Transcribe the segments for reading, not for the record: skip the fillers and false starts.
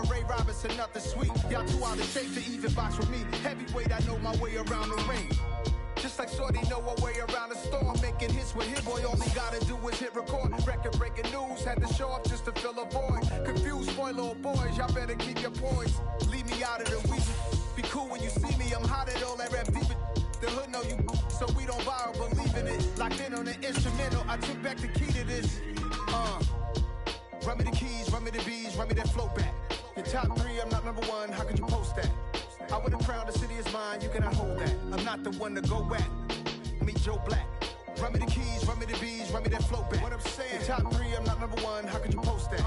a Ray Robinson, nothing sweet. Y'all too out of shape to even box with me. Heavyweight, I know my way around the ring. Just like Shorty know her way around the store. Making hits with Hit Boy, all he gotta do is hit record. Record breaking news, had to show up just to fill a void. Confused, spoiled little boys, y'all better keep your poise. Leave me out of the weasel. Be cool when you see me, I'm hot at all that rap deep. The hood know you, so we don't borrow, believe in it. Locked in on the instrumental, I took back the key to this. Run me the keys, run me the bees, run me that flow back. Your top 3, I'm not number 1, how could you post that? I would have crowned the city is mine, you cannot hold that. I'm not the one to go at. Meet Joe Black. Run me the keys, run me the bees, run me that flow back. What I'm saying, your top 3, I'm not number 1, how could you post that?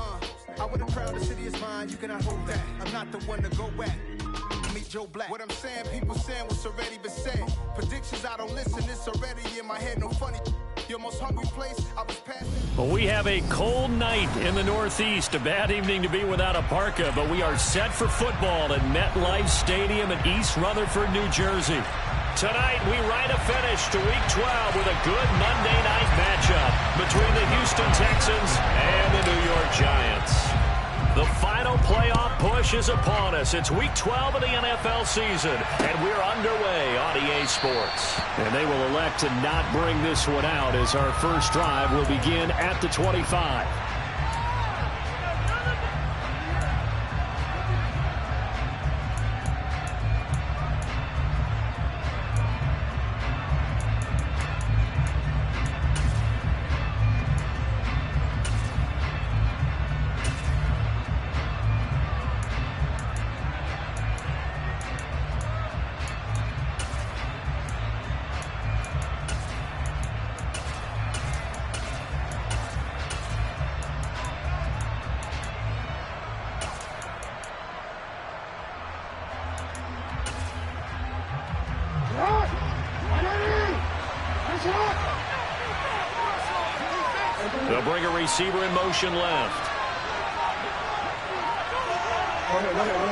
I would have crowned the city is mine, you cannot hold that. I'm not the one to go at. Meet Joe Black. What I'm saying, people saying what's already been said. Predictions, I don't listen, it's already in my head, no funny. Your most hungry place, I was passing. Well, we have a cold night in the Northeast. A bad evening to be without a parka, but we are set for football at MetLife Stadium in East Rutherford, New Jersey. Tonight, we write a finish to Week 12 with a good Monday night matchup between the Houston Texans and the New York Giants. The final playoff push is upon us. It's Week 12 of the NFL season, and we're underway on EA Sports. And they will elect to not bring this one out as our first drive will begin at the 25. They'll bring a receiver in motion left.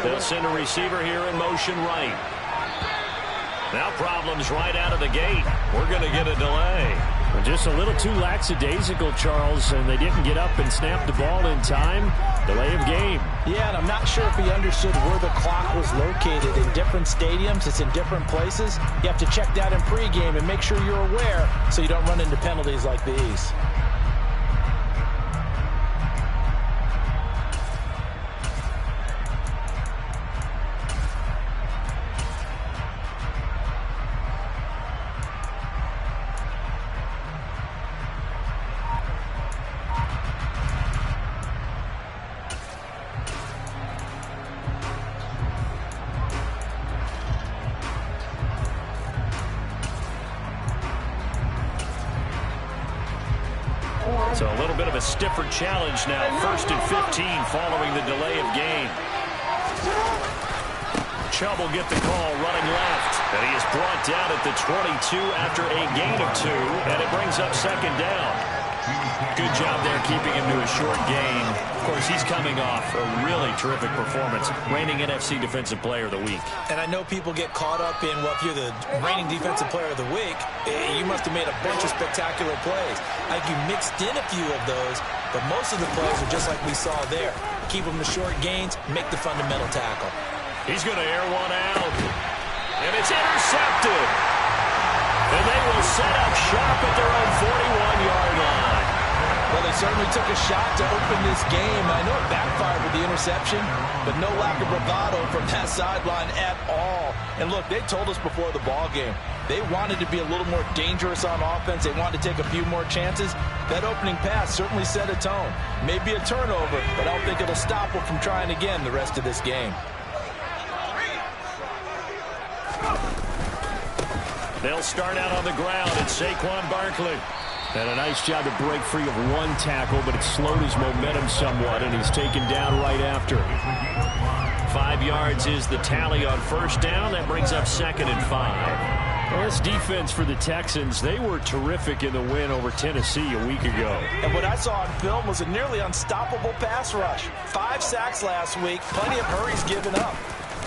They'll send a receiver here in motion right. Now problems right out of the gate. We're going to get a delay. Just a little too lackadaisical, Charles, and they didn't get up and snap the ball in time. Delay of game. Yeah, and I'm not sure if he understood where the clock was located. In different stadiums, it's in different places. You have to check that in pregame and make sure you're aware so you don't run into penalties like these. So a little bit of a stiffer challenge now. 1st and 15 following the delay of game. Chubb will get the call running left. And he is brought down at the 22 after a gain of 2. And it brings up 2nd down. Good job there keeping him to a short gain. Of course, he's coming off a really terrific performance. Reigning NFC Defensive Player of the Week. And I know people get caught up in, well, if you're the reigning Defensive Player of the Week, you must have made a bunch of spectacular plays. I think you mixed in a few of those, but most of the plays are just like we saw there. Keep them to short gains, make the fundamental tackle. He's going to air one out. And it's intercepted. And they will set up shop at their own 41-yard line. Well, they certainly took a shot to open this game. I know it backfired with the interception, but no lack of bravado from that sideline at all. And look, they told us before the ball game, they wanted to be a little more dangerous on offense. They wanted to take a few more chances. That opening pass certainly set a tone. Maybe a turnover, but I don't think it'll stop them from trying again the rest of this game. They'll start out on the ground. It's Saquon Barkley. And a nice job to break free of one tackle, but it slowed his momentum somewhat, and he's taken down right after. 5 yards is the tally on 1st down. That brings up 2nd and 5. Well, this defense for the Texans, they were terrific in the win over Tennessee a week ago. And what I saw on film was a nearly unstoppable pass rush. 5 sacks last week, plenty of hurries given up.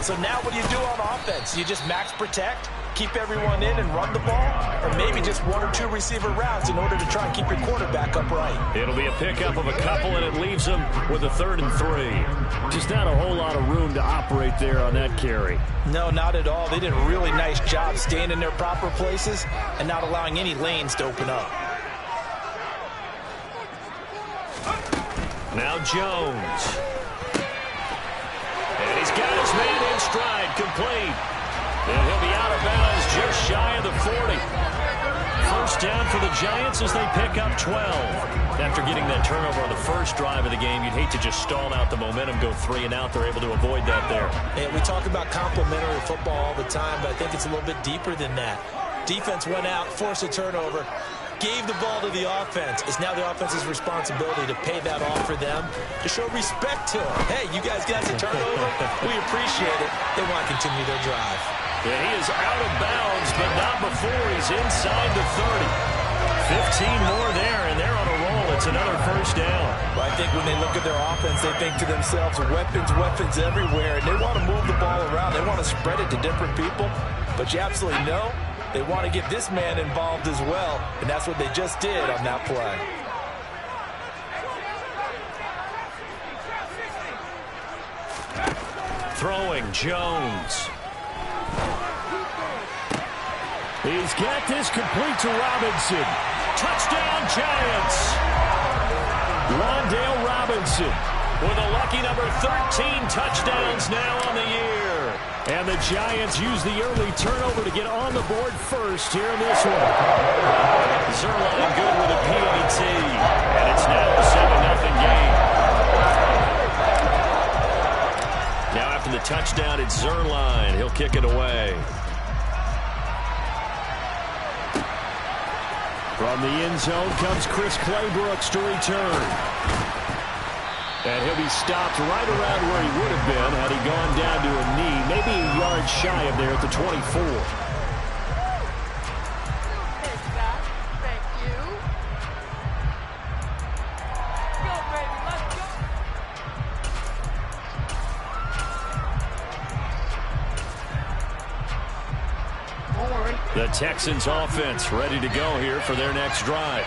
So now what do you do on offense? You just max protect, keep everyone in and run the ball, or maybe just one or two receiver routes in order to try and keep your quarterback upright. It'll be a pickup of a couple, and it leaves them with a 3rd and 3. Just not a whole lot of room to operate there on that carry. No, not at all. They did a really nice job staying in their proper places and not allowing any lanes to open up. Now Jones. And he's got his man in stride, complete. And he'll be out of bounds just shy of the 40. First down for the Giants as they pick up 12. After getting that turnover on the first drive of the game, you'd hate to just stall out the momentum, go 3 and out. They're able to avoid that there. Yeah, we talk about complementary football all the time, but I think it's a little bit deeper than that. Defense went out, forced a turnover, gave the ball to the offense. It's now the offense's responsibility to pay that off for them, to show respect to them. Hey, you guys got a turnover? We appreciate it. They want to continue their drive. Yeah, he is out of bounds, but not before he's inside the 30. 15 more there, and they're on a roll. It's another first down. Well, I think when they look at their offense, they think to themselves, weapons, weapons everywhere, and they want to move the ball around. They want to spread it to different people, but you absolutely know they want to get this man involved as well, and that's what they just did on that play. Throwing, Jones. He's got this complete to Robinson. Touchdown, Giants. Wan'Dale Robinson with a lucky number 13 touchdowns now on the year. And the Giants use the early turnover to get on the board first here in this one. Zuerlein good with a PAT. And it's now a 7-0 game. Now after the touchdown, it's Zuerlein. He'll kick it away. From the end zone comes Chris Claybrooks to return. And he'll be stopped right around where he would have been had he gone down to a knee, maybe a yard shy of there at the 24. The Texans offense ready to go here for their next drive.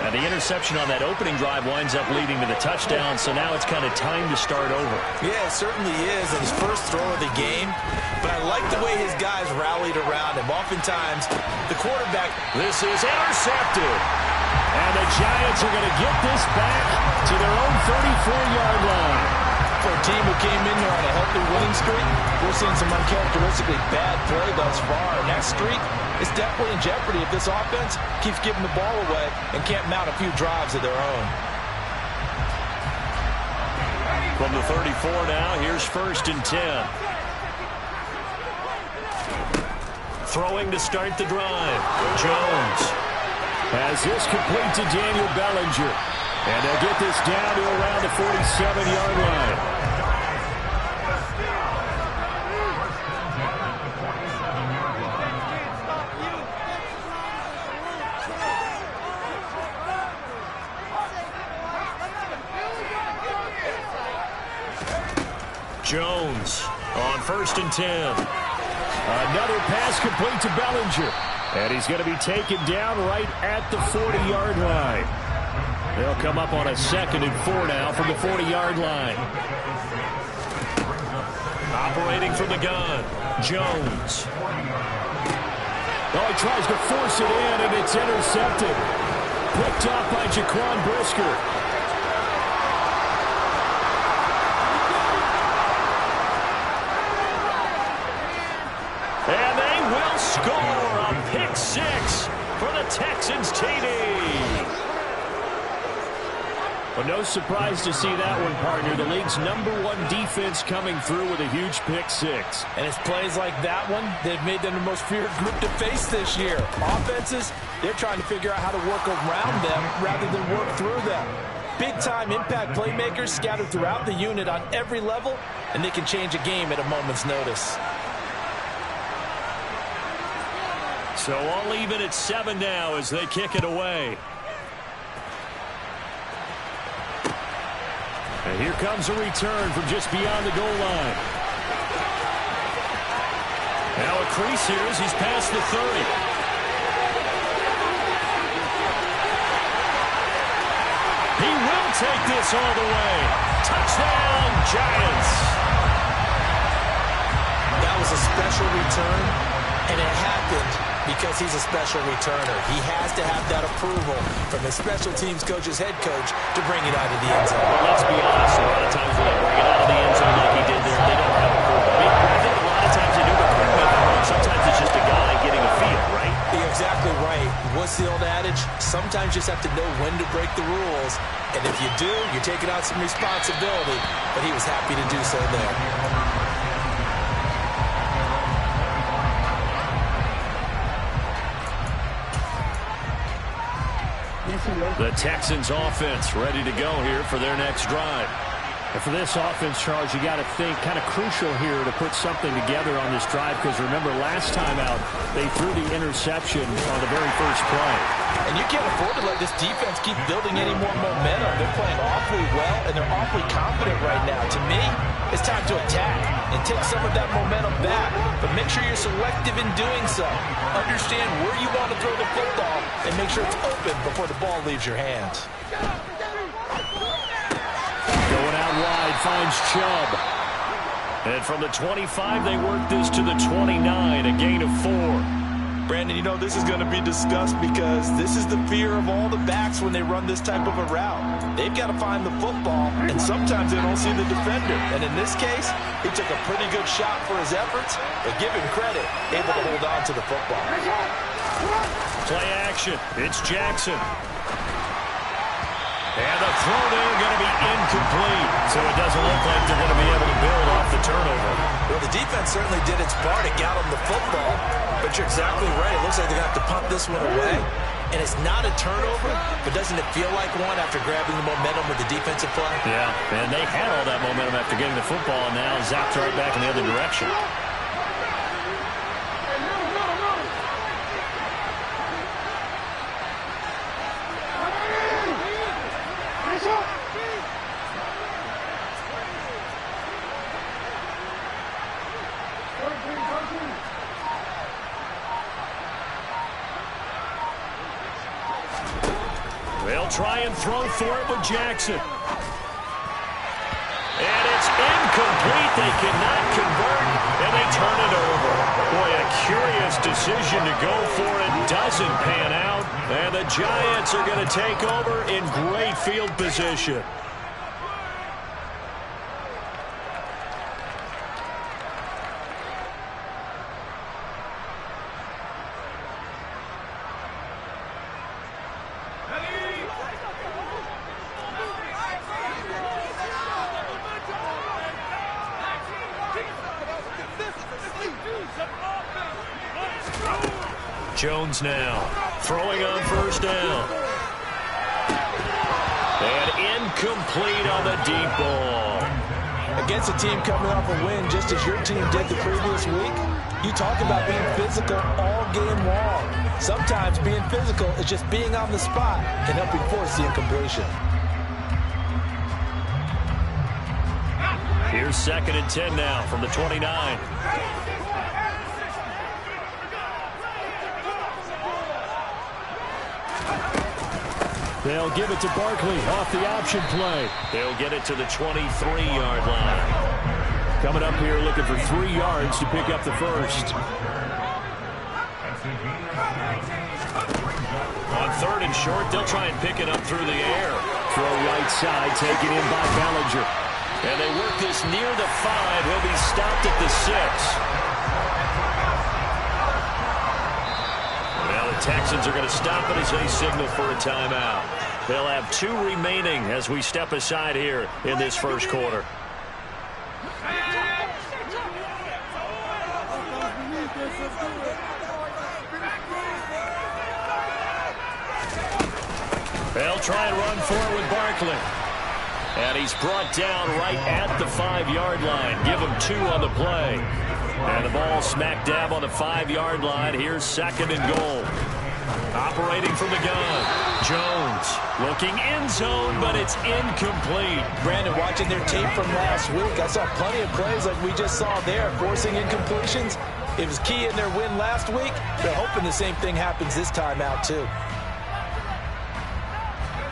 And the interception on that opening drive winds up leading to the touchdown, so now it's kind of time to start over. Yeah, it certainly is, and his first throw of the game. But I like the way his guys rallied around him. Oftentimes, the quarterback... This is intercepted. And the Giants are going to get this back to their own 34-yard line. For a team who came in here on a healthy winning streak, we're seeing some uncharacteristically bad play thus far. And that streak is definitely in jeopardy if this offense keeps giving the ball away and can't mount a few drives of their own. From the 34 now, here's 1st and 10. Throwing to start the drive. Jones has this complete to Daniel Bellinger. And they'll get this down to around the 47-yard line. Jones on 1st and 10. Another pass complete to Bellinger. And he's going to be taken down right at the 40-yard line. They'll come up on a 2nd and 4 now from the 40-yard line. Operating from the gun, Jones. Oh, he tries to force it in, and it's intercepted. Picked up by Jaquan Brisker. And they will score a pick 6 for the Texans TD. But no surprise to see that one, partner. The league's #1 defense coming through with a huge pick 6. And it's plays like that one that have made them the most feared group to face this year. Offenses, they're trying to figure out how to work around them rather than work through them. Big-time impact playmakers scattered throughout the unit on every level, and they can change a game at a moment's notice. So all even at 7 now as they kick it away. And here comes a return from just beyond the goal line. Now a crease here as he's past the 30. He will take this all the way. Touchdown, Giants. That was a special return, and it happened because he's a special returner. He has to have that approval from his special teams coach's head coach to bring it out of the end zone. Well, let's be honest. A lot of times when they bring it out of the end zone like he did there, they don't have approval. I mean, I think a lot of times they do, but correct me if I'm wrong. Sometimes it's just a guy getting a feel, right? You're exactly right. What's the old adage? Sometimes you just have to know when to break the rules. And if you do, you're taking out some responsibility. But he was happy to do so there. The Texans offense ready to go here for their next drive. And for this offense, Charles, you got to think kind of crucial here to put something together on this drive, because remember last time out they threw the interception on the very first play. And you can't afford to let this defense keep building any more momentum. They're playing awfully well, and they're awfully confident right now. To me, it's time to attack and take some of that momentum back. But make sure you're selective in doing so. Understand where you want to throw the football and make sure it's open before the ball leaves your hands. Going out wide, finds Chubb. And from the 25, they work this to the 29, a gain of 4. Brandon, you know this is going to be discussed because this is the fear of all the backs when they run this type of a route. They've got to find the football, and sometimes they don't see the defender. And in this case, he took a pretty good shot for his efforts, but give him credit, able to hold on to the football. Play action. It's Jackson. And the throw there going to be incomplete. So it doesn't look like they're going to be able to build off the turnover. Well, the defense certainly did its part to get them the football. But you're exactly right. It looks like they're going to have to punt this one away. And it's not a turnover, but doesn't it feel like one after grabbing the momentum with the defensive play? Yeah, and they had all that momentum after getting the football, and now zapped right back in the other direction. They'll try and throw for it with Jackson. And it's incomplete. They cannot convert, and they turn it over. Boy, a curious decision to go for it. Doesn't pan out, and the Giants are going to take over in great field position. Jones now throwing on first down. And incomplete on the deep ball. Against a team coming off a win just as your team did the previous week, you talk about being physical all game long. Sometimes being physical is just being on the spot and helping force the incompletion. Here's 2nd and 10 now from the 29. They'll give it to Barkley off the option play. They'll get it to the 23-yard line. Coming up here looking for 3 yards to pick up the first. On 3rd and short, they'll try and pick it up through the air. Throw right side, taken in by Bellinger. And they work this near the 5. He'll be stopped at the 6. Well, the Texans are going to stop it as they signal for a timeout. They'll have 2 remaining as we step aside here in this first quarter. They'll try and run for it with Barkley. And he's brought down right at the 5-yard line. Give him 2 on the play. And the ball smack dab on the 5-yard line. Here's 2nd and goal. Operating from the gun. Jones looking end zone, but it's incomplete. Brandon, watching their tape from last week, I saw plenty of plays like we just saw there, forcing incompletions. It was key in their win last week. They're hoping the same thing happens this time out, too.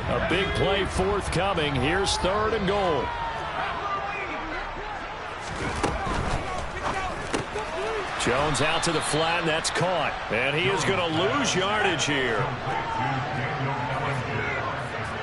A big play forthcoming. Here's 3rd and goal. Jones out to the flat, and that's caught. And he is going to lose yardage here.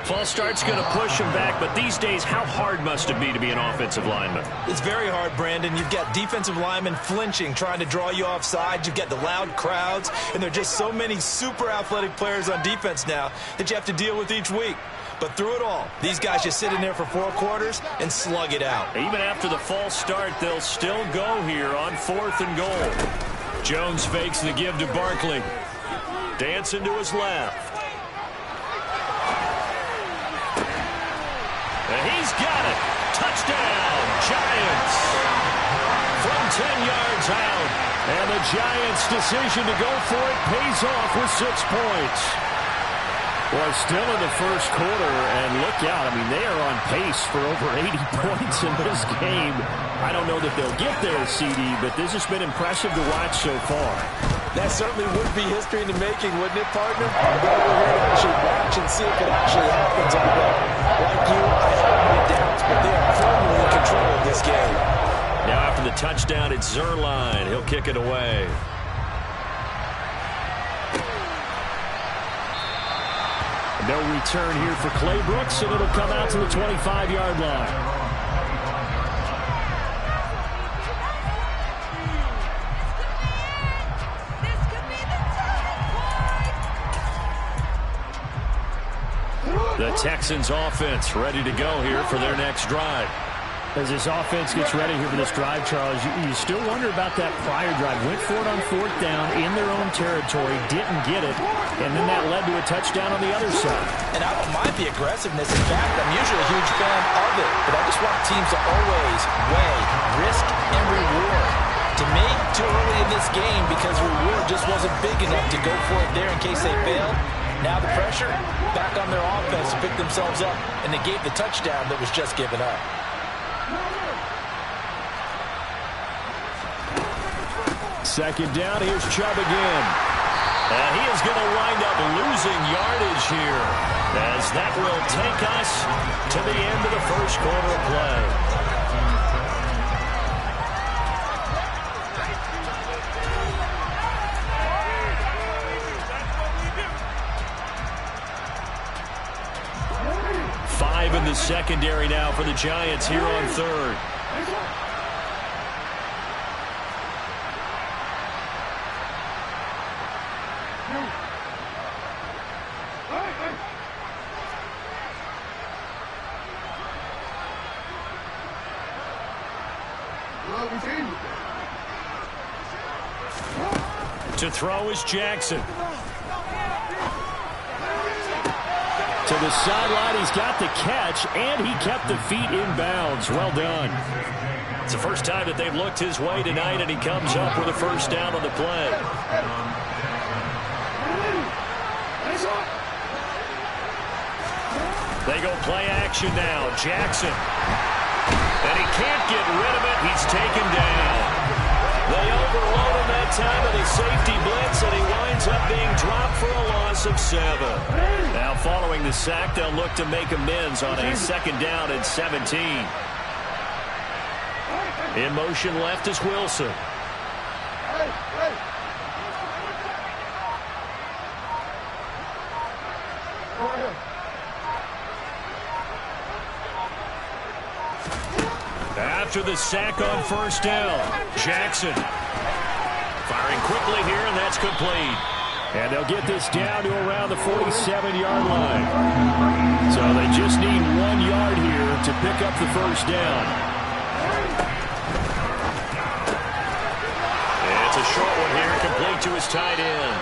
False start's going to push him back, but these days, how hard must it be to be an offensive lineman? It's very hard, Brandon. You've got defensive linemen flinching, trying to draw you offside. You've got the loud crowds, and there are just so many super athletic players on defense now that you have to deal with each week. But through it all, these guys just sit in there for 4 quarters and slug it out. Even after the false start, they'll still go here on 4th and goal. Jones fakes the give to Barkley. Dancing to his left. And he's got it. Touchdown, Giants. From 10 yards out. And the Giants' decision to go for it pays off with 6 points. Well, still in the first quarter, and look out. I mean, they are on pace for over 80 points in this game. I don't know that they'll get there, CD, but this has been impressive to watch so far. That certainly would be history in the making, wouldn't it, partner? But we're here to actually watch and see if it actually happens. Like you, I have my doubts, but they are firmly in control of this game. Now after the touchdown, it's Zuerlein. He'll kick it away. No return here for Clay Brooks, and it'll come out to the 25-yard line. The Texans offense ready to go here for their next drive. As this offense gets ready here for this drive, Charles, you still wonder about that prior drive. Went for it on 4th down in their own territory, didn't get it, and then that led to a touchdown on the other side. And I don't mind the aggressiveness. In fact, I'm usually a huge fan of it, but I just want teams to always weigh risk and reward. To me, too early in this game because reward just wasn't big enough to go for it there in case they failed. Now the pressure back on their offense to pick themselves up, and they gave the touchdown that was just given up. Second down, here's Chubb again. And he is going to wind up losing yardage here, as that will take us to the end of the first quarter of play. Five in the secondary now for the Giants here on 3rd. To throw is Jackson. To the sideline, he's got the catch, and he kept the feet in bounds. Well done. It's the first time that they've looked his way tonight, and he comes up with a first down on the play. They go play action now. Jackson. And he can't get rid of it. He's taken down. They overload him that time of the safety blitz, and he winds up being dropped for a loss of 7. Now, following the sack, they'll look to make amends on a 2nd down and 17. In motion left is Wilson. After the sack on first down, Jackson firing quickly here, and that's complete. And they'll get this down to around the 47-yard line. So they just need 1 yard here to pick up the first down. It's a short one here, complete to his tight end.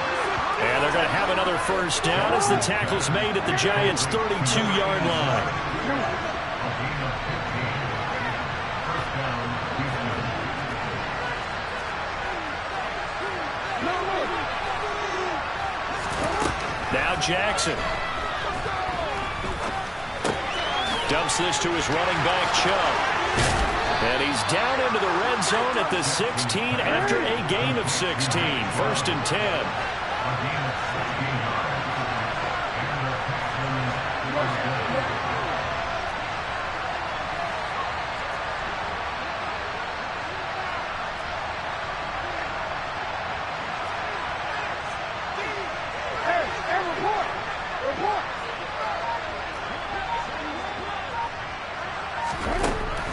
And they're going to have another first down as the tackle's made at the Giants' 32-yard line. Now Jackson dumps this to his running back, Chubb. And he's down into the red zone at the 16 after a gain of 16. 1st and 10.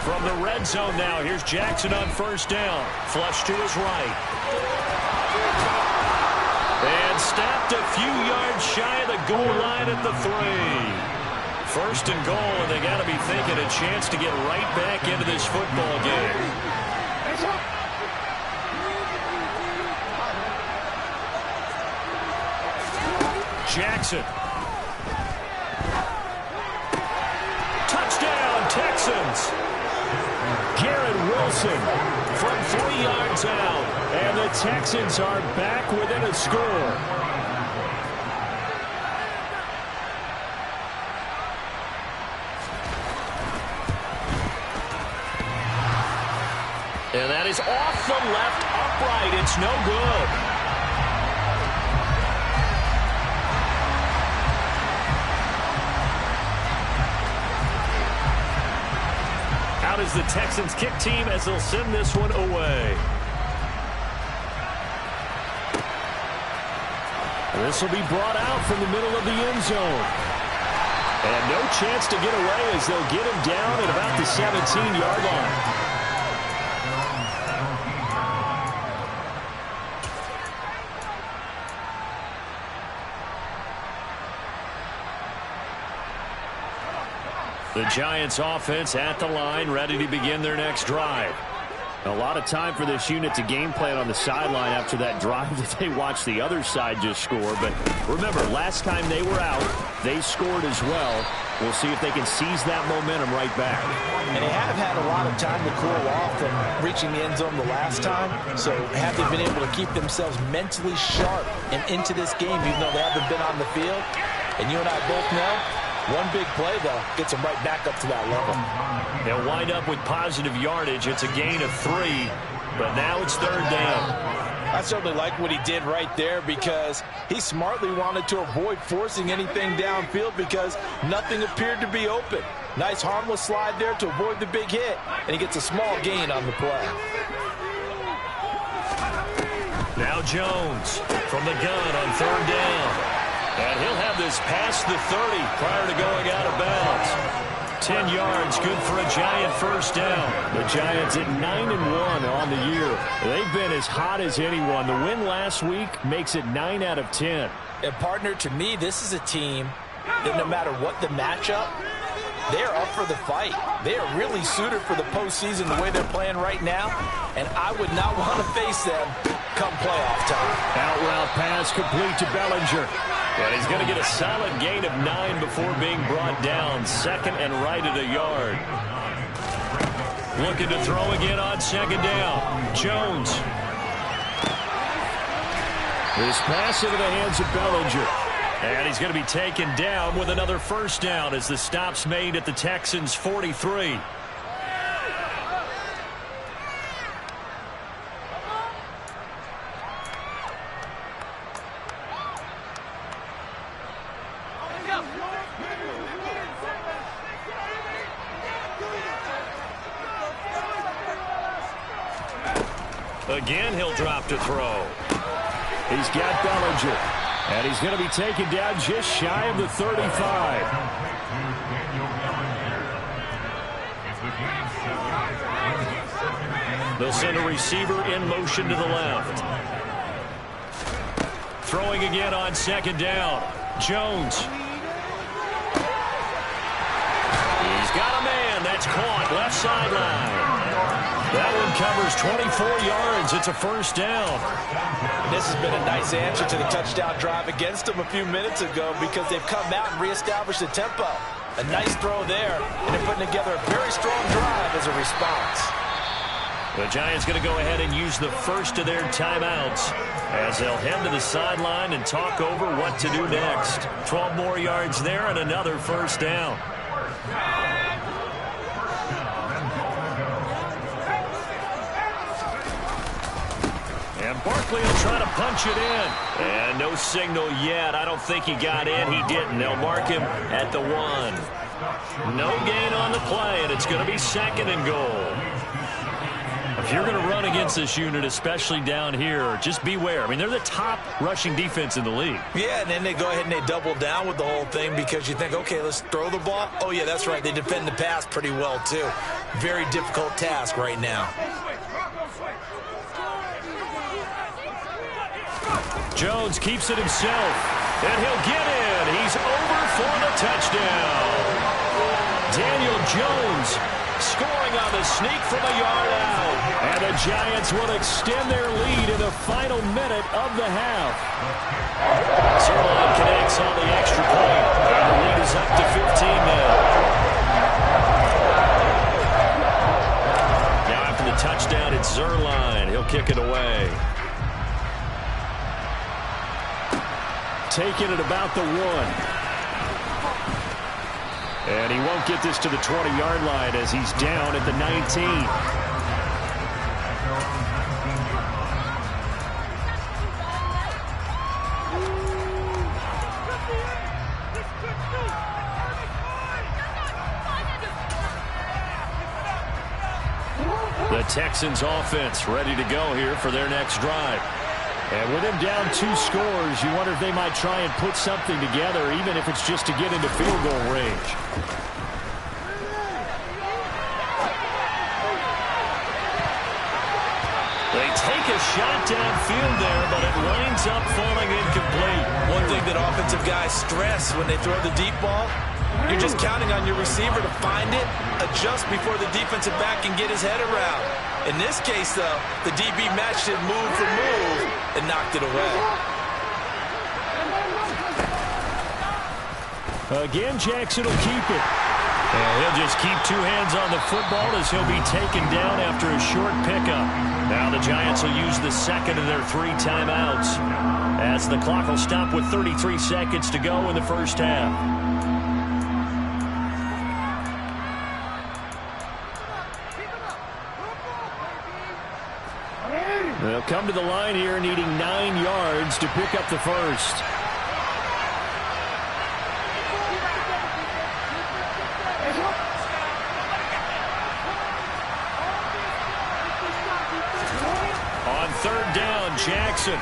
From the red zone now, here's Jackson on 1st down. Flush to his right. And stopped a few yards shy of the goal line at the 3. 1st and goal, and they got to be thinking a chance to get right back into this football game. Jackson. Touchdown, Texans. Garrett Wilson from 3 yards out. And the Texans are back within a score. And that is off the left upright. It's no good. Out is the Texans kick team as they'll send this one away. This will be brought out from the middle of the end zone. And no chance to get away as they'll get him down at about the 17-yard line. The Giants offense at the line, ready to begin their next drive. A lot of time for this unit to game plan on the sideline after that drive that they watched the other side just score. But remember, last time they were out, they scored as well. We'll see if they can seize that momentum right back. And they have had a lot of time to cool off from reaching the end zone the last time. So have they been able to keep themselves mentally sharp and into this game, even though they haven't been on the field? And you and I both know, one big play, though, gets them right back up to that level. They'll wind up with positive yardage. It's a gain of 3, but now it's 3rd down. I certainly like what he did right there because he smartly wanted to avoid forcing anything downfield because nothing appeared to be open. Nice harmless slide there to avoid the big hit, and he gets a small gain on the play. Now Jones from the gun on 3rd down. And he'll have this past the 30 prior to going out of bounds. 10 yards, good for a Giant 1st down. The Giants at 9-1 on the year. They've been as hot as anyone. The win last week makes it 9 out of 10. And partner, to me, this is a team that no matter what the matchup, they're up for the fight. They are really suited for the postseason the way they're playing right now. And I would not want to face them come playoff time. Out route pass complete to Bellinger. And he's going to get a solid gain of 9 before being brought down. 2nd and right at a yard. Looking to throw again on 2nd down. Jones. This pass into the hands of Bellinger. And he's going to be taken down with another 1st down as the stop's made at the Texans' 43. Again, he'll drop to throw. He's got Bellinger. And he's going to be taken down just shy of the 35. They'll send a receiver in motion to the left. Throwing again on 2nd down. Jones. He's got a man. That's caught. Left sideline. That one covers 24 yards. It's a 1st down. This has been a nice answer to the touchdown drive against them a few minutes ago because they've come out and reestablished the tempo. A nice throw there, and they're putting together a very strong drive as a response. The Giants going to go ahead and use the first of their timeouts as they'll head to the sideline and talk over what to do next. 12 more yards there and another 1st down. And Barkley will try to punch it in. And no signal yet. I don't think he got in. He didn't. They'll mark him at the 1. No gain on the play, and it's going to be 2nd and goal. If you're going to run against this unit, especially down here, just beware. I mean, they're the top rushing defense in the league. Yeah, and then they go ahead and they double down with the whole thing because you think, okay, let's throw the ball. Oh, yeah, that's right. They defend the pass pretty well, too. Very difficult task right now. Jones keeps it himself, and he'll get in. He's over for the touchdown. Daniel Jones scoring on the sneak from a yard out. And the Giants will extend their lead in the final minute of the half. Zerline connects on the extra point. And the lead is up to 15 now. Now after the touchdown, it's Zerline. He'll kick it away. Taking it about the 1. And he won't get this to the 20-yard line as he's down at the 19. The Texans offense ready to go here for their next drive. And with them down 2 scores, you wonder if they might try and put something together, even if it's just to get into field goal range. They take a shot downfield there, but it winds up falling incomplete. One thing that offensive guys stress when they throw the deep ball, you're just counting on your receiver to find it, adjust before the defensive back can get his head around. In this case, though, the DB matched it move for move and knocked it away. Again, Jackson will keep it. And he'll just keep 2 hands on the football as he'll be taken down after a short pickup. Now the Giants will use the 2nd of their 3 timeouts as the clock will stop with 33 seconds to go in the first half. They'll come to the line here needing 9 yards to pick up the first. On 3rd down, Jackson.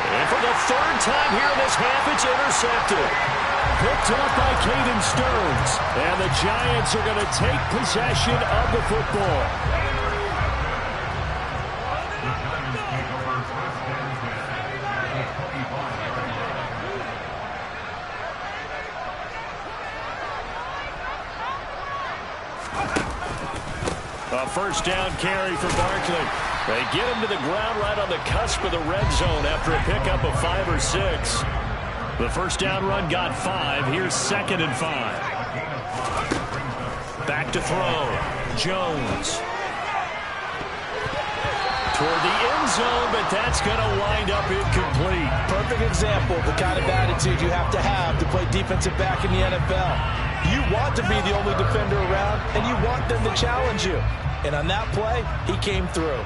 And for the 3rd time here in this half, it's intercepted. Picked up by Caden Stearns. And the Giants are going to take possession of the football. A 1st down carry for Barkley. They get him to the ground right on the cusp of the red zone after a pickup of 5 or 6. The 1st down run got 5. Here's 2nd and 5. Back to throw. Jones. Toward the end zone, but that's going to wind up incomplete. Perfect example of the kind of attitude you have to play defensive back in the NFL. You want to be the only defender around, and you want them to challenge you. And on that play, he came through.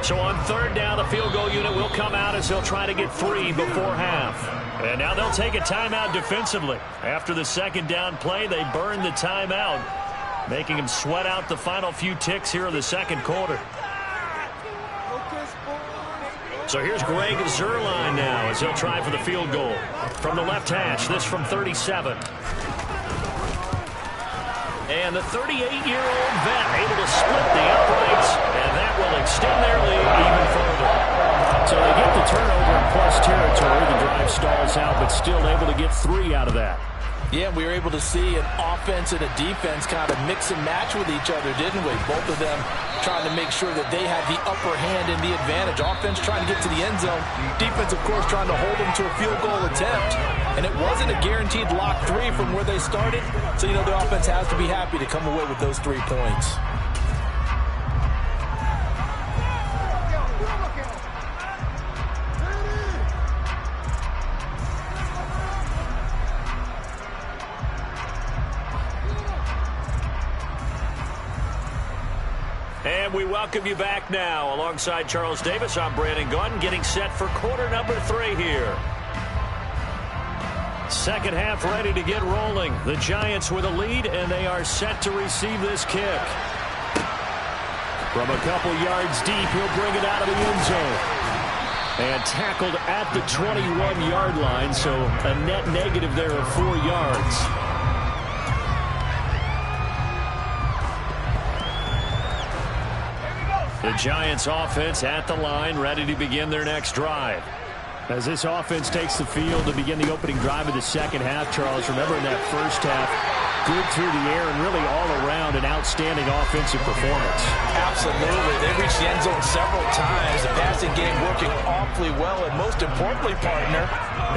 So on 3rd down, the field goal unit will come out as they'll try to get 3 before half. And now they'll take a timeout defensively. After the 2nd down play, they burn the timeout, making them sweat out the final few ticks here in the 2nd quarter. So here's Greg Zerline now as he'll try for the field goal. From the left hash, this from 37. And the 38-year-old vet able to split the uprights, and that will extend their lead even further. So they get the turnover in plus territory. The drive stalls out, but still able to get 3 out of that. Yeah, we were able to see an offense and a defense kind of mix and match with each other, didn't we? Both of them trying to make sure that they had the upper hand and the advantage. Offense trying to get to the end zone. Defense, of course, trying to hold them to a field goal attempt. And it wasn't a guaranteed lock 3 from where they started. So, you know, the offense has to be happy to come away with those 3 points. And we welcome you back now. Alongside Charles Davis, I'm Brandon Gaudin, getting set for quarter number 3 here. Second half ready to get rolling. The Giants with a lead, and they are set to receive this kick. From a couple yards deep, he'll bring it out of the end zone. And tackled at the 21-yard line, so a net negative there of 4 yards. The Giants offense at the line, ready to begin their next drive. As this offense takes the field to begin the opening drive of the second half, Charles, remember in that first half, good through the air and really all around an outstanding offensive performance. Absolutely. They reached the end zone several times. The passing game working awfully well, and most importantly, partner,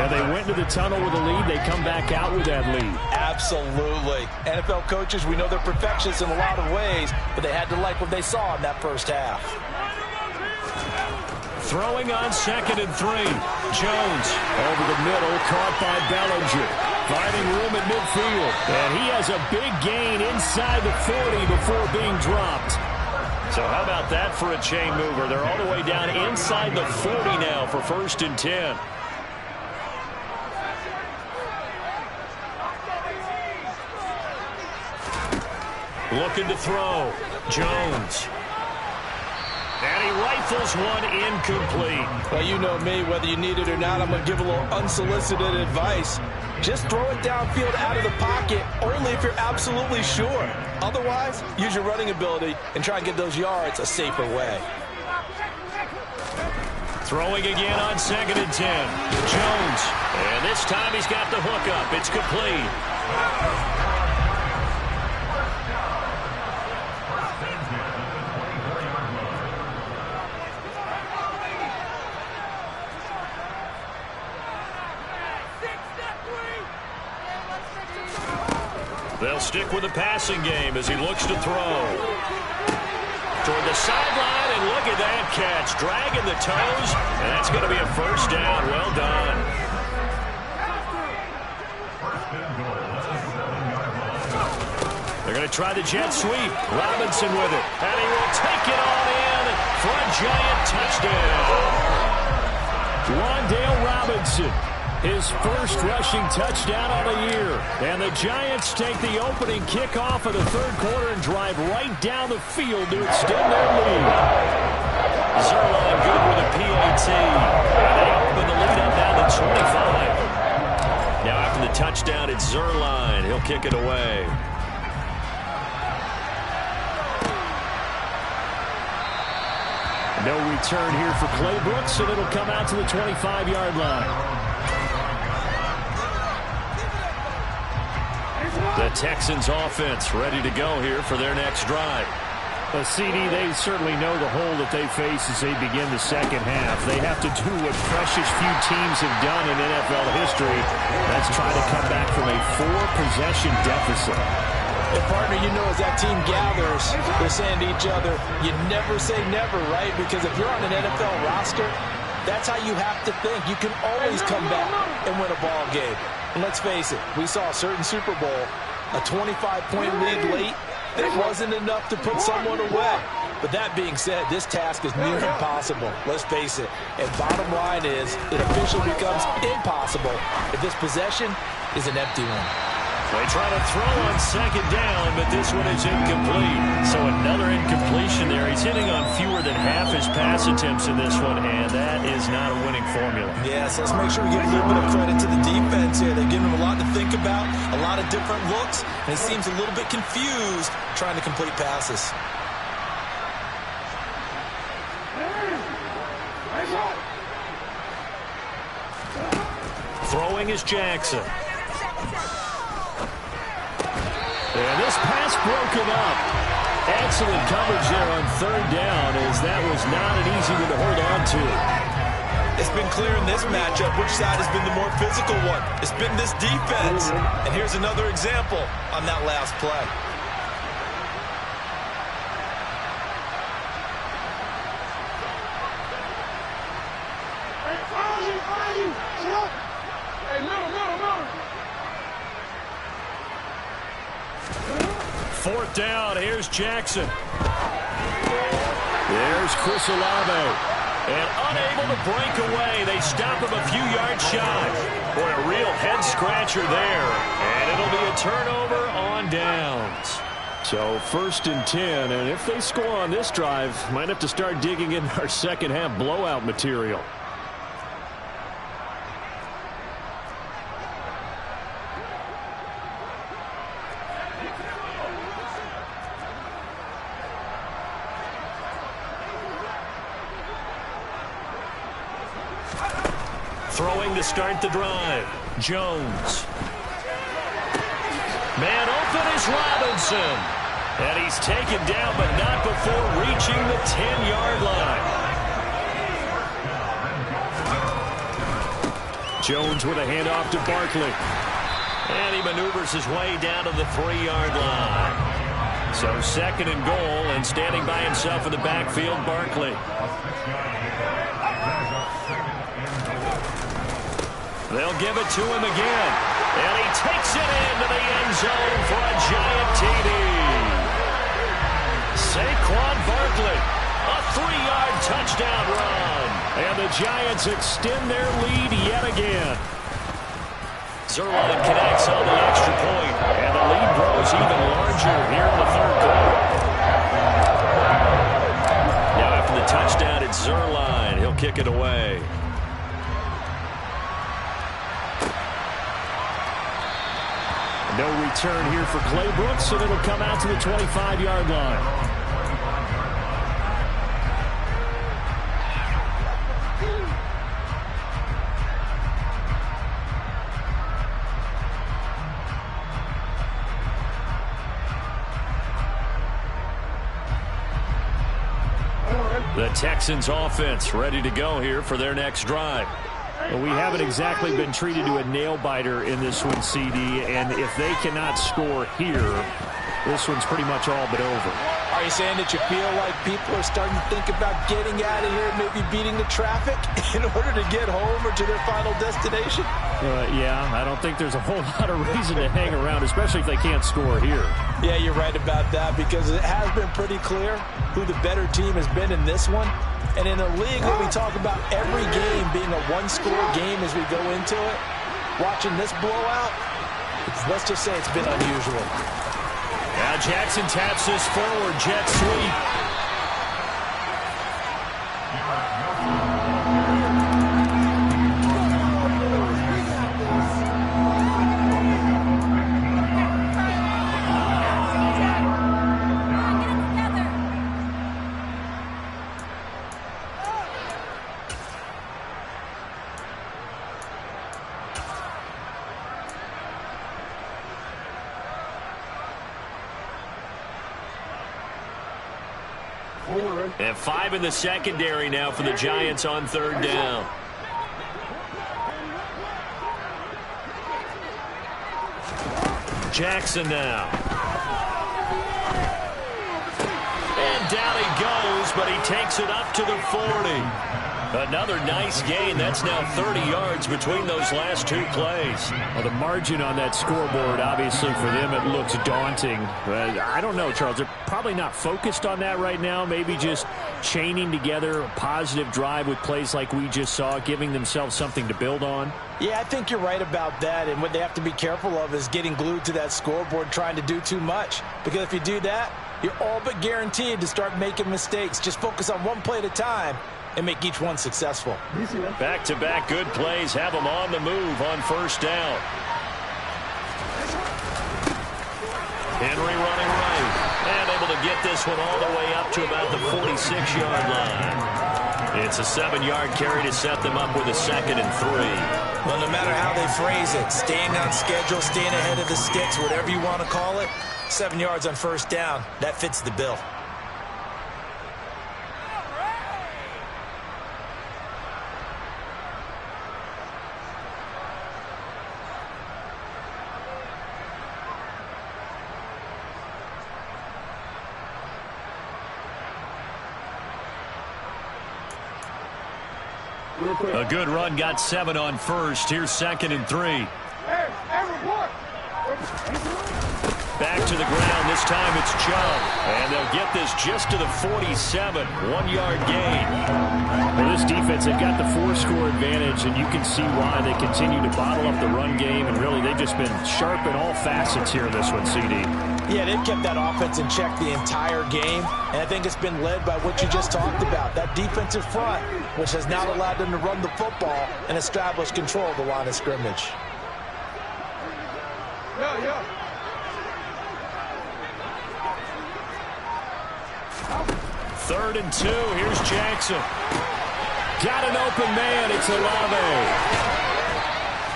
and they went into the tunnel with a lead. They come back out with that lead. Absolutely. NFL coaches, we know they're perfectionists in a lot of ways, but they had to like what they saw in that first half. Throwing on 2nd and 3. Jones over the middle, caught by Bellinger. Finding room at midfield. And he has a big gain inside the 40 before being dropped. So how about that for a chain mover? They're all the way down inside the 40 now for 1st and 10. Looking to throw. Jones. And he rifles one incomplete. Well, you know me, whether you need it or not, I'm going to give a little unsolicited advice. Just throw it downfield out of the pocket, only if you're absolutely sure. Otherwise, use your running ability and try and get those yards a safer way. Throwing again on 2nd and 10. Jones. And this time he's got the hook up. It's complete. They'll stick with the passing game as he looks to throw. Toward the sideline, and look at that catch. Dragging the toes, and that's going to be a 1st down. Well done. They're going to try the jet sweep. Robinson with it, and he will take it on in for a Giant touchdown. Wan'Dale Robinson. His first rushing touchdown of the year. And the Giants take the opening kickoff of the 3rd quarter and drive right down the field to extend their lead. Zuerlein good with a PAT. And they open the lead up now to 25. Now after the touchdown, it's Zuerlein. He'll kick it away. No return here for Clay Brooks, and it'll come out to the 25-yard line. The Texans offense ready to go here for their next drive. A CD, they certainly know the hole that they face as they begin the second half. They have to do what precious few teams have done in NFL history. That's try to come back from a 4-possession deficit. And partner, you know, as that team gathers, they're saying to each other, you never say never, right? Because if you're on an NFL roster, that's how you have to think. You can always come back and win a ball game. And let's face it, we saw a certain Super Bowl, a 25-point lead late. That wasn't enough to put someone away. But that being said, this task is near impossible. Let's face it. And bottom line is, it officially becomes impossible if this possession is an empty one. They try to throw on 2nd down, but this one is incomplete. So another incompletion there. He's hitting on fewer than half his pass attempts in this one, and that is not a winning formula. Yes, let's make sure we give a little bit of credit to the defense here. They're giving him a lot to think about, a lot of different looks, and he seems a little bit confused trying to complete passes. Throwing is Jackson. And this pass broken up. Excellent coverage there on 3rd down, as that was not an easy one to hold on to. It's been clear in this matchup which side has been the more physical one. It's been this defense. And here's another example on that last play. Fourth down, here's Jackson. Here's Chris Olave. And unable to break away. They stop him a few yards shy. Boy, a real head-scratcher there. And it'll be a turnover on downs. So 1st and 10. And if they score on this drive, might have to start digging in our second-half blowout material. Throwing to start the drive. Jones. Man open is Robinson. And he's taken down, but not before reaching the 10-yard line. Jones with a handoff to Barkley. And he maneuvers his way down to the 3-yard line. So 2nd and goal, and standing by himself in the backfield, Barkley. They'll give it to him again. And he takes it into the end zone for a giant TD. Saquon Barkley, a 3-yard touchdown run. And the Giants extend their lead yet again. Zuerlein connects on the extra point, and the lead grows even larger here in the 3rd quarter. Now after the touchdown, it's Zuerlein. He'll kick it away. No return here for Clay Brooks, and it'll come out to the 25-yard line. The Texans offense ready to go here for their next drive. Well, we haven't exactly been treated to a nail-biter in this one, CD, and if they cannot score here, this one's pretty much all but over. Are you saying that you feel like people are starting to think about getting out of here, maybe beating the traffic in order to get home or to their final destination? Yeah, I don't think there's a whole lot of reason to hang around, especially if they can't score here. Yeah, you're right about that, because it has been pretty clear who the better team has been in this one. And in a league where we talk about every game being a one-score game as we go into it, watching this blowout, let's just say it's been unusual. Now Jackson taps this forward, jet sweep. And 5 in the secondary now for the Giants on 3rd down. Jackson now. And down he goes, but he takes it up to the 40. Another nice gain. That's now 30 yards between those last 2 plays. Well, the margin on that scoreboard, obviously, for them, it looks daunting. But I don't know, Charles. They're probably not focused on that right now. Maybe just chaining together a positive drive with plays like we just saw, giving themselves something to build on. Yeah, I think you're right about that. And what they have to be careful of is getting glued to that scoreboard, trying to do too much. Because if you do that, you're all but guaranteed to start making mistakes. Just focus on one play at a time and make each one successful. Back-to-back good plays have them on the move on 1st down. Henry running right. And able to get this one all the way up to about the 46-yard line. It's a 7-yard carry to set them up with a 2nd and 3. Well, no matter how they phrase it, staying on schedule, staying ahead of the sticks, whatever you want to call it, 7 yards on 1st down, that fits the bill. A good run, got 7 on 1st. Here's 2nd and 3. back to the ground. This time it's Chubb. And they'll get this just to the 47. 1-yard gain. Well, this defense, they've got the 4-score advantage, and you can see why they continue to bottle up the run game. And really, they've just been sharp in all facets here in this one, CD. Yeah, they've kept that offense in check the entire game, and I think it's been led by what you just talked about, that defensive front, which has now allowed them to run the football and establish control of the line of scrimmage. Third and 2. Here's Jackson. Got an open man. It's Olave.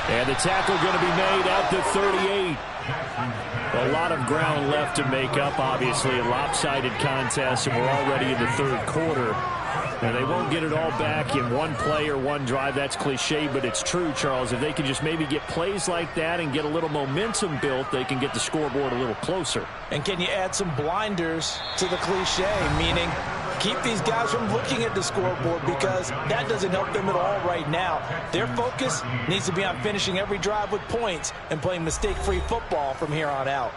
And the tackle going to be made out to 38. A lot of ground left to make up, obviously, a lopsided contest, and we're already in the third quarter. And they won't get it all back in one play or one drive. That's cliche, but it's true, Charles. If they can just maybe get plays like that and get a little momentum built, they can get the scoreboard a little closer. And can you add some blinders to the cliche, meaning keep these guys from looking at the scoreboard, because that doesn't help them at all right now. Their focus needs to be on finishing every drive with points and playing mistake-free football from here on out.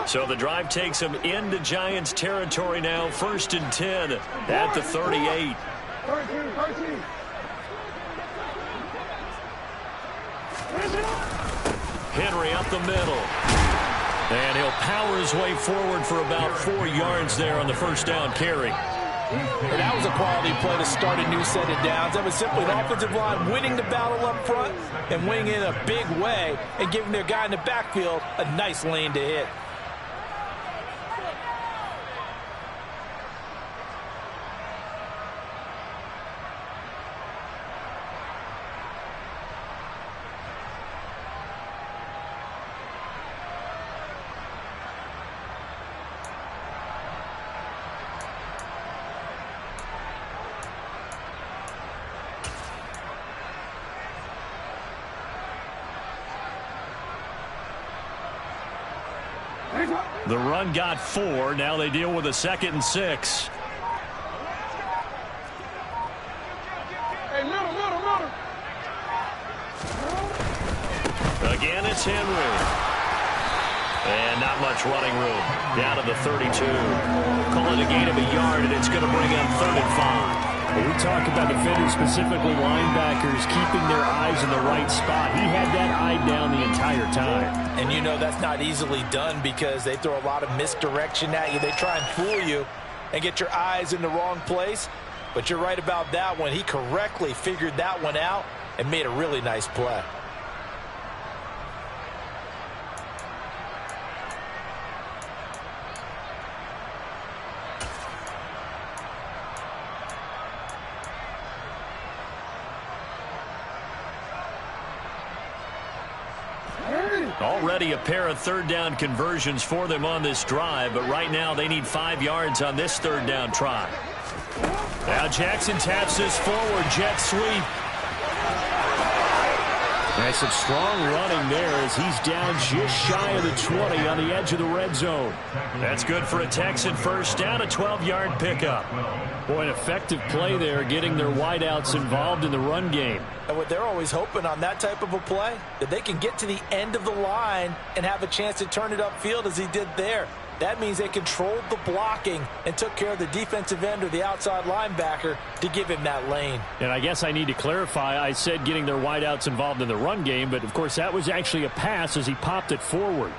So the drive takes them into Giants territory now. 1st and 10 at the 38. Henry up the middle. And he'll power his way forward for about 4 yards there on the first down carry. And that was a quality play to start a new set of downs. That was simply an offensive line winning the battle up front and winning in a big way and giving their guy in the backfield a nice lane to hit. The run got 4. Now they deal with a 2nd and 6. Again, it's Henry. And not much running room. Down to the 32. Call it a gain of a yard, and it's going to bring up 3rd and 5. When we talk about defenders, specifically linebackers, keeping their eyes in the right spot. He had that eye down the entire time. And you know that's not easily done because they throw a lot of misdirection at you. They try and fool you and get your eyes in the wrong place. But you're right about that one. He correctly figured that one out and made a really nice play. Already a pair of 3rd down conversions for them on this drive, but right now they need 5 yards on this 3rd down try. Now Jackson taps this forward, jet sweep. Nice and strong running there as he's down just shy of the 20 on the edge of the red zone. That's good for a Texan first down, a 12-yard pickup. Boy, an effective play there, getting their wideouts involved in the run game. And what they're always hoping on that type of a play, that they can get to the end of the line and have a chance to turn it upfield as he did there. That means they controlled the blocking and took care of the defensive end or the outside linebacker to give him that lane. And I guess I need to clarify, I said getting their wideouts involved in the run game, but of course that was actually a pass as he popped it forward.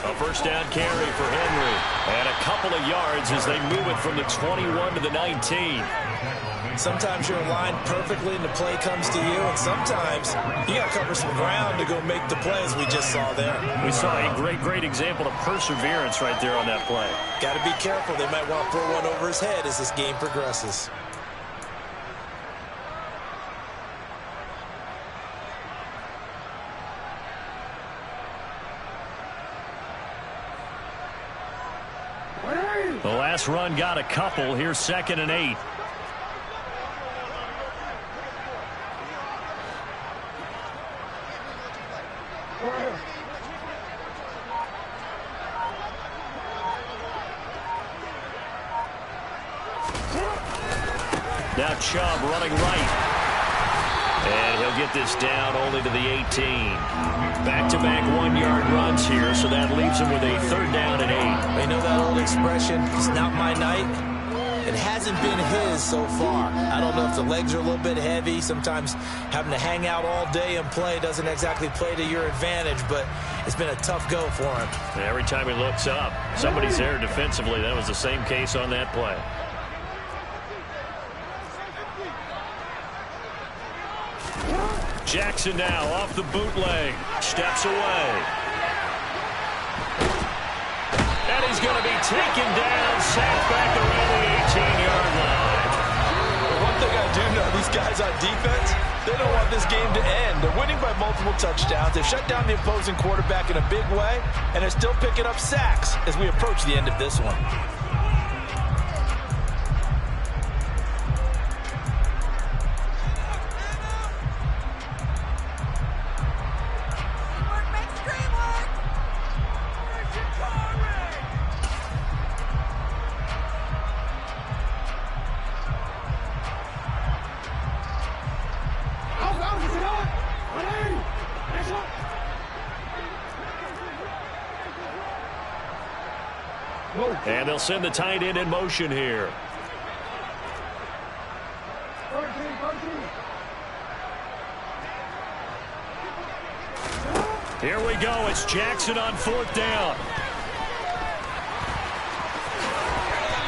A first down carry for Henry. And a couple of yards as they move it from the 21 to the 19. Sometimes you're aligned perfectly and the play comes to you, and sometimes you got to cover some ground to go make the play, as we just saw there. We saw a great example of perseverance right there on that play. Got to be careful. They might want to throw one over his head as this game progresses. The last run got a couple. Here's 2nd and 8. Now Chubb running right. And he'll get this down only to the 18. Back-to-back 1-yard runs here, so that leaves him with a 3rd down and 8. They know that old expression, it's not my night. It hasn't been his so far. I don't know if the legs are a little bit heavy. Sometimes having to hang out all day and play doesn't exactly play to your advantage, but it's been a tough go for him. And every time he looks up, somebody's there defensively. That was the same case on that play. Jackson now off the bootleg. Steps away. And he's going to be taken down. Sacked back around the 18-yard line. One thing I do know, these guys on defense, they don't want this game to end. They're winning by multiple touchdowns. They've shut down the opposing quarterback in a big way, and they're still picking up sacks as we approach the end of this one. And they'll send the tight end in motion here. Here we go. It's Jackson on 4th down.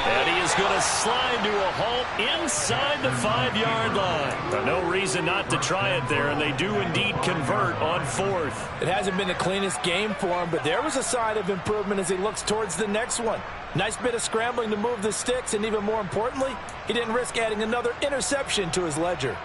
And he is going to slide to a halt inside the 5-yard line. No reason not to try it there, and they do indeed convert on 4th. It hasn't been the cleanest game for him, but there was a sign of improvement as he looks towards the next one. Nice bit of scrambling to move the sticks, and even more importantly, he didn't risk adding another interception to his ledger.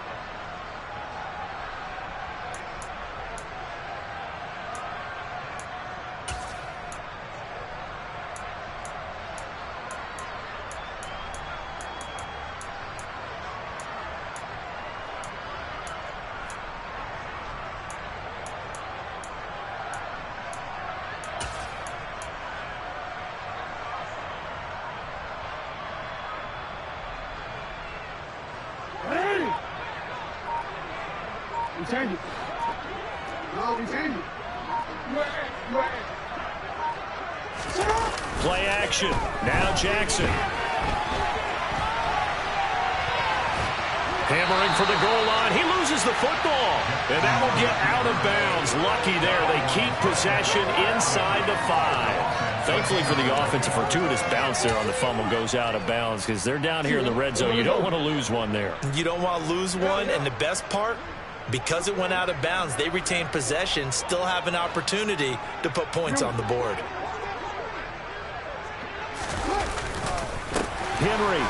Play action. Now Jackson. Hammering for the goal line. He loses the football. And that will get out of bounds. Lucky there. They keep possession inside the 5. Thankfully for the offense, a fortuitous bounce there on the fumble goes out of bounds because they're down here in the red zone. You don't want to lose one there. You don't want to lose one, and the best part, because it went out of bounds, they retain possession, still have an opportunity to put points on the board. Henry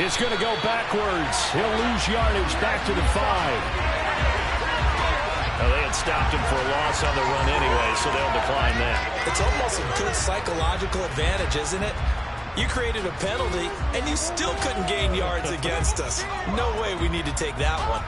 is going to go backwards. He'll lose yardage back to the 5. Well, they had stopped him for a loss on the run anyway, so they'll decline that. It's almost a good psychological advantage, isn't it? You created a penalty, and you still couldn't gain yards against us. No way we need to take that one.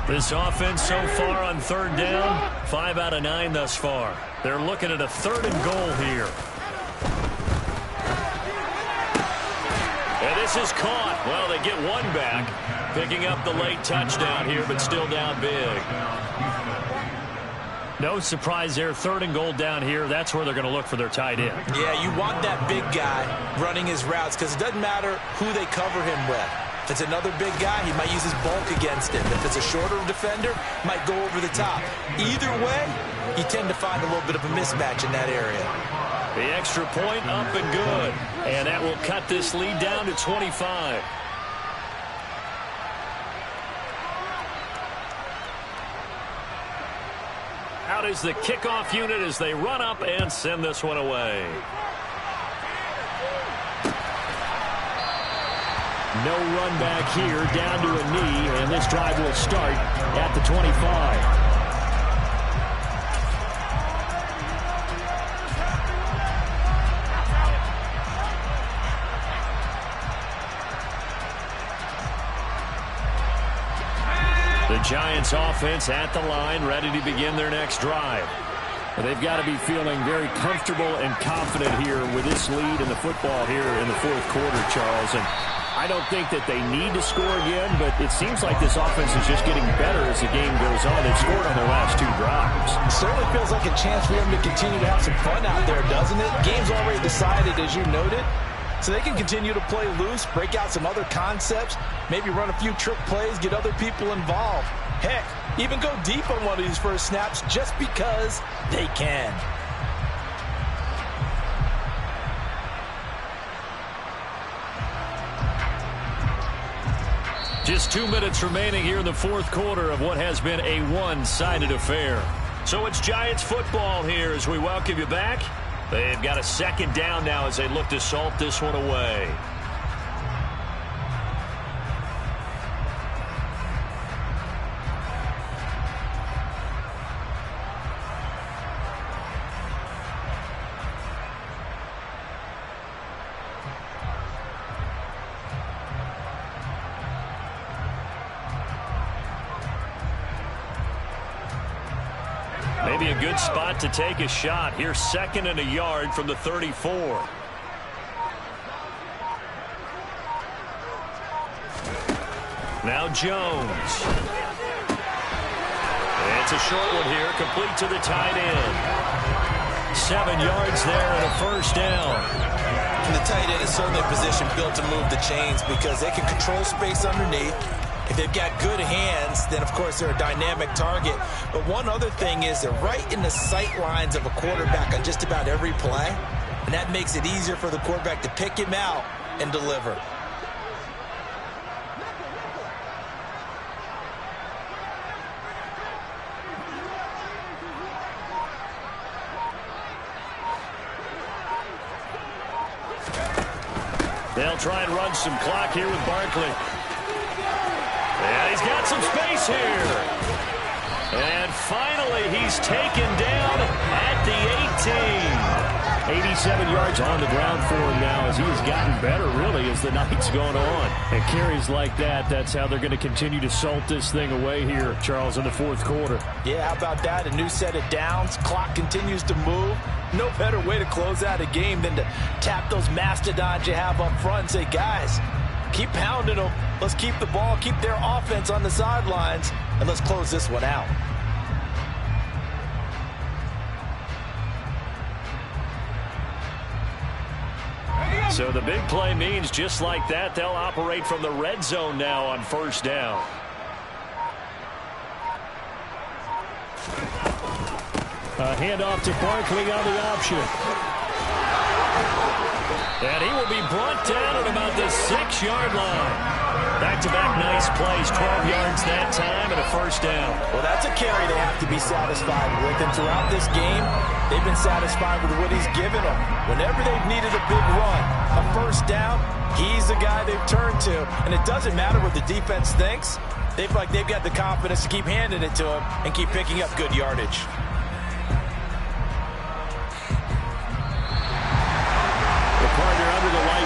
This offense so far on 3rd down, 5 out of 9 thus far. They're looking at a 3rd and goal here. And this is caught. Well, they get one back, picking up the late touchdown here, but still down big. No surprise there. 3rd and goal down here. That's where they're going to look for their tight end. Yeah, you want that big guy running his routes because it doesn't matter who they cover him with. If it's another big guy, he might use his bulk against him. If it's a shorter defender, might go over the top. Either way, you tend to find a little bit of a mismatch in that area. The extra point up and good. And that will cut this lead down to 25. Out is the kickoff unit as they run up and send this one away. No run back here, down to a knee, and this drive will start at the 25. The Giants offense at the line, ready to begin their next drive. Well, they've got to be feeling very comfortable and confident here with this lead in the football here in the 4th quarter, Charles. And I don't think that they need to score again, but it seems like this offense is just getting better as the game goes on. They've scored on their last 2 drives. It certainly feels like a chance for them to continue to have some fun out there, doesn't it? Game's already decided, as you noted. So they can continue to play loose, break out some other concepts, maybe run a few trick plays, get other people involved. Heck, even go deep on one of these first snaps just because they can. Just 2 minutes remaining here in the 4th quarter of what has been a one-sided affair. So it's Giants football here as we welcome you back. They've got a 2nd down now as they look to salt this one away. Maybe a good spot to take a shot. Here's 2nd and a yard from the 34. Now Jones. It's a short one here, complete to the tight end. 7 yards there and a 1st down. And the tight end is certainly a position built to move the chains because they can control space underneath. If they've got good hands, then, of course, they're a dynamic target. But one other thing is they're right in the sight lines of a quarterback on just about every play, and that makes it easier for the quarterback to pick him out and deliver. They'll try and run some clock here with Barkley. And he's got some space here. And finally, he's taken down at the 18. 87 yards on the ground for him now as he has gotten better, really, as the night's gone on. And carries like that, that's how they're going to continue to salt this thing away here, Charles, in the 4th quarter. Yeah, how about that? A new set of downs. Clock continues to move. No better way to close out a game than to tap those mastodons you have up front and say, guys, keep pounding them. Let's keep the ball, keep their offense on the sidelines, and let's close this one out. So the big play means just like that, they'll operate from the red zone now on 1st down. A handoff to Barkley on the option. And he will be brought down at about the 6-yard line. Back-to-back nice plays, 12 yards that time and a 1st down. Well, that's a carry they have to be satisfied with. And throughout this game, they've been satisfied with what he's given them. Whenever they've needed a big run, a 1st down, he's the guy they've turned to. And it doesn't matter what the defense thinks. They've got the confidence to keep handing it to him and keep picking up good yardage.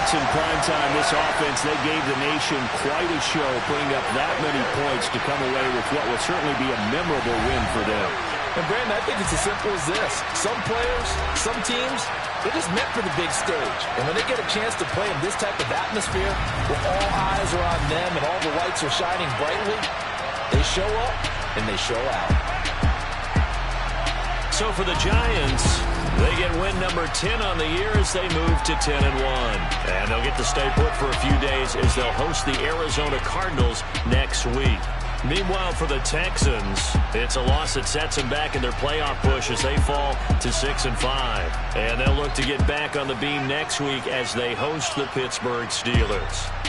In prime time, this offense, they gave the nation quite a show, putting up that many points to come away with what will certainly be a memorable win for them. And, Brandon, I think it's as simple as this. Some players, some teams, they're just meant for the big stage. And when they get a chance to play in this type of atmosphere, where all eyes are on them and all the lights are shining brightly, they show up and they show out. So for the Giants, they get win number 10 on the year as they move to 10-1. And they'll get to stay put for a few days as they'll host the Arizona Cardinals next week. Meanwhile, for the Texans, it's a loss that sets them back in their playoff push as they fall to 6-5. And they'll look to get back on the beam next week as they host the Pittsburgh Steelers.